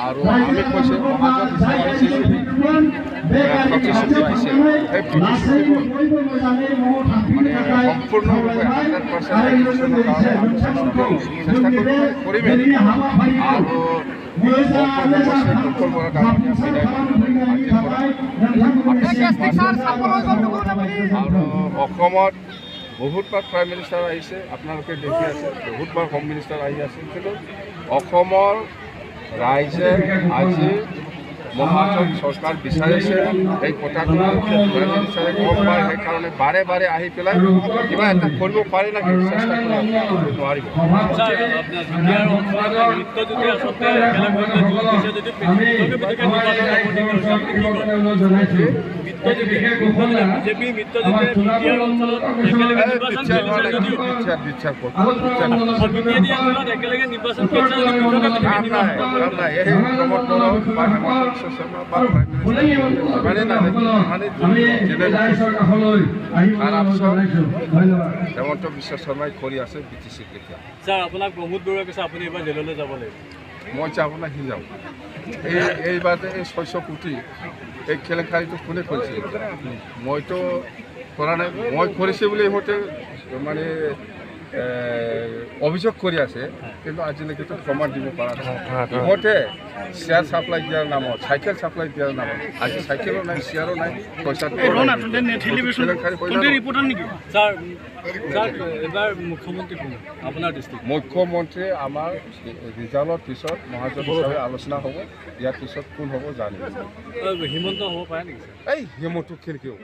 আৰু আমি কৈছোঁ প্ৰতিশ্ৰুতি দিছে সেই প্ৰতিশ্ৰুতিবোৰ মানে সম্পূৰ্ণৰূপে 100% কাৰণে আমি চেষ্টা কৰিমেই আৰু অসমত বহুতবাৰ প্ৰাইম মিনিষ্টাৰ আহিছে, আপোনালোকে দেখি আছে, বহুতবাৰ হোম মিনিষ্টাৰ আহি আছে, কিন্তু অসমৰ ৰাইজে আজি মহাজন চৰকাৰ বিচাৰিছে এই কথাটো প্ৰাইম মিনিষ্টাৰে গম পায়, সেইকাৰণে বাৰে বাৰে আহি পেলাই কিবা এটা কৰিব পাৰে নেকি চেষ্টা কৰি নোৱাৰিব। হেমন্ত বিশ্ব শৰ্মাই কৰি আছে BTC কেতিয়া ছাৰ আপোনাক প্ৰমোদ বৰুৱাই কৈছে আপুনি এইবাৰ জেললৈ যাব লাগিব। মই যাব না সি যাব। এইবাৰ এই 600 কোটি এই কেলেংকাৰীটো কোনে কৰিছে? মইতো কৰা নাই, মই কৰিছে বুলি ইহঁতে মানে অভিযোগ কৰি আছে, কিন্তু আজিলৈকেতো প্ৰমাণ দিব পৰা নাই। ইহঁতে শ্বেয়াৰ ছাপ্লাই দিয়াৰ নামত, চাইকেল ছাপ্লাই দিয়াৰ নামত, আজি চাইকেলো নাই, শ্বেয়াৰো নাই, পইচাটো মুখ্যমন্ত্ৰী আমাৰ ৰিজাল্টৰ পিছত মহাজন হিচাপে আলোচনা হ'ব, ইয়াৰ পিছত কোন হ'ব জানিব। হিমন্ত হ'ব পাৰে নেকি? এই হিমন্ত কেনেকৈ হ'ব?